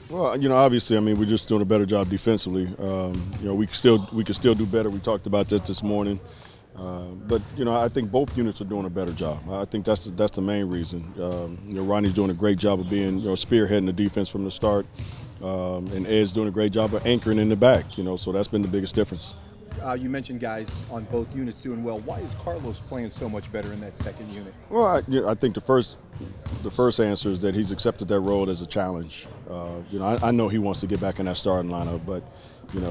Well, obviously, I mean, we're just doing a better job defensively. We can still do better. We talked about this morning. But I think both units are doing a better job. I think that's the main reason. Ronnie's doing a great job of being spearheading the defense from the start, and Ed's doing a great job of anchoring in the back. So that's been the biggest difference. You mentioned guys on both units doing well. Why is Carlos playing so much better in that second unit? Well, I think the first answer is that he's accepted that role as a challenge. I know he wants to get back in that starting lineup, but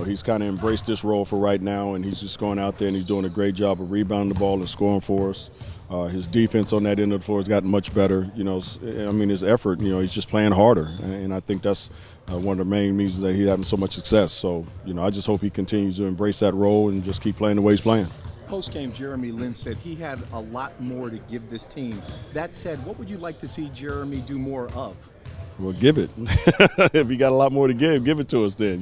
he's kind of embraced this role for right now, and he's just going out there and he's doing a great job of rebounding the ball and scoring for us. His defense on that end of the floor has gotten much better. His effort, he's just playing harder, and I think that's one of the main reasons that he's having so much success. So, I just hope he continues to embrace that role and just keep playing the way he's playing. Post-game, Jeremy Lin said he had a lot more to give this team. That said, what would you like to see Jeremy do more of? Well, give it. If he got a lot more to give it to us then,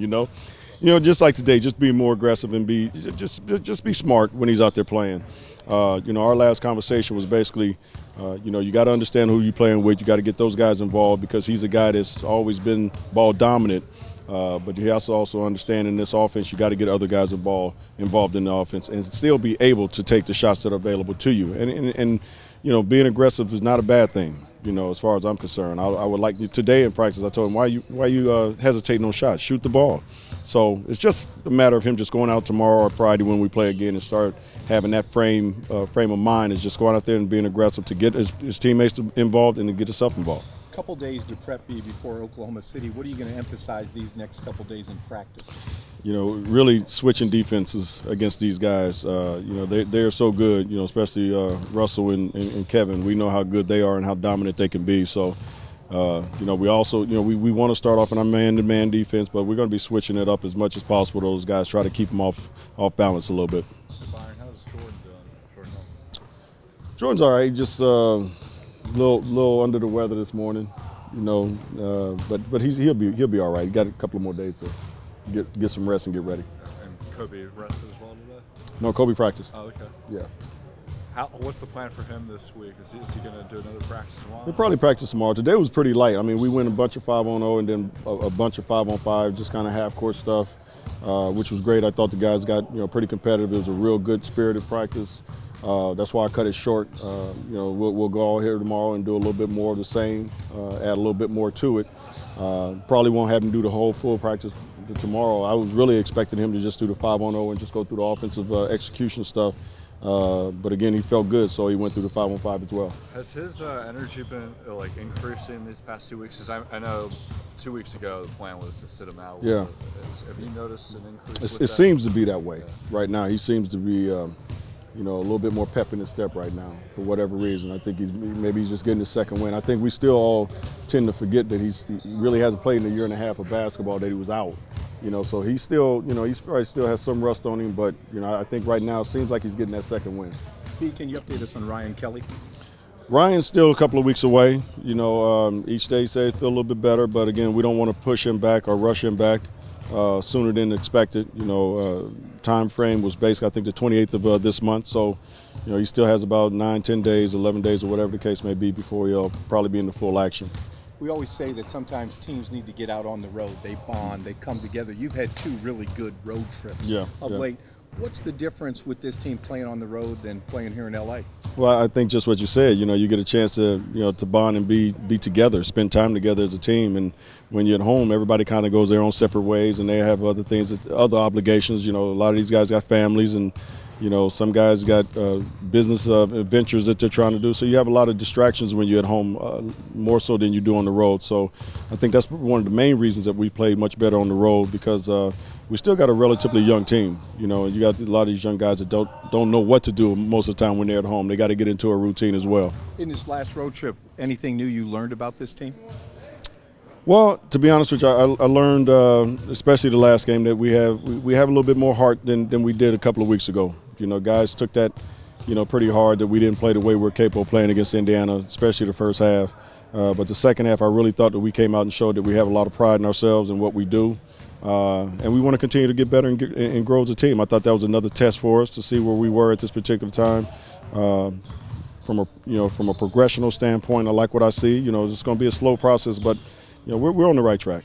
just like today, just be more aggressive and just be smart when he's out there playing. Our last conversation was basically, you got to understand who you're playing with. You got to get those guys involved because he's a guy that's always been ball dominant. But you have to also understand in this offense, you got to get other guys involved in the offense and still be able to take the shots that are available to you. And being aggressive is not a bad thing. As far as I'm concerned, I would like today in practice. I told him, why you hesitating on shots? Shoot the ball. So it's just a matter of him just going out tomorrow or Friday when we play again and start having that frame of mind is just going out there and being aggressive to get his teammates involved and to get himself involved. Couple days to prep you before Oklahoma City. What are you going to emphasize these next couple days in practice? Really switching defenses against these guys. They're so good. Especially Russell and Kevin. We know how good they are and how dominant they can be. So, we also, we want to start off in our man-to-man defense, but we're going to be switching it up as much as possible. Those guys try to keep them off balance a little bit. Byron, how's Jordan doing? Jordan's all right. Just little under the weather this morning, but he'll be all right. He got a couple of more days to get some rest and get ready. And Kobe rested as well today? No, Kobe practiced. Oh, okay. Yeah. What's the plan for him this week? Is he going to do another practice tomorrow? He'll probably practice tomorrow. Today was pretty light. I mean, we went a bunch of 5-on-0 and then a bunch of 5-on-5, just kind of half-court stuff, which was great. I thought the guys got pretty competitive. It was a real good spirited practice. That's why I cut it short. We'll go out here tomorrow and do a little bit more of the same, add a little bit more to it. Probably won't have him do the whole full practice tomorrow. I was really expecting him to just do the 5-on-0 and just go through the offensive execution stuff. But again, he felt good, so he went through the 5-on-5 as well. Has his energy been increasing these past 2 weeks? Because I know 2 weeks ago the plan was to sit him out. Yeah. Have you noticed an increase? It seems to be that way right now. He seems to be, a little bit more pep in his step right now for whatever reason. I think maybe he's just getting his second win. I think we still all tend to forget that he really hasn't played in a year and a half of basketball, that he was out. So he still, he probably still has some rust on him, but, I think right now it seems like he's getting that second win. Pete, can you update us on Ryan Kelly? Ryan's still a couple of weeks away. Each day he says he feels a little bit better, but again, we don't want to push him back or rush him back sooner than expected. Time frame was basically, I think, the 28th of this month. So, he still has about 9, 10 days, 11 days, or whatever the case may be before he'll probably be in the full action. We always say that sometimes teams need to get out on the road. They bond, they come together. You've had 2 really good road trips of late. What's the difference with this team playing on the road than playing here in L.A.? Well, I think just what you said. You get a chance to to bond and be together, spend time together as a team. And when you're at home, everybody kind of goes their own separate ways, and they have other things, other obligations. A lot of these guys got families, and some guys got business ventures that they're trying to do. So you have a lot of distractions when you're at home, more so than you do on the road. So I think that's one of the main reasons that we played much better on the road, because we still got a relatively young team. You got a lot of these young guys that don't know what to do most of the time when they're at home. They got to get into a routine as well. In this last road trip, anything new you learned about this team? Well, to be honest with you, I learned, especially the last game, that we have a little bit more heart than we did a couple of weeks ago. Guys took that, pretty hard, that we didn't play the way we're capable of playing against Indiana, especially the first half. But the second half, I really thought that we came out and showed that we have a lot of pride in ourselves and what we do. And we want to continue to get better and grow as a team. I thought that was another test for us to see where we were at this particular time. From a progressional standpoint, I like what I see. It's going to be a slow process, but we're on the right track.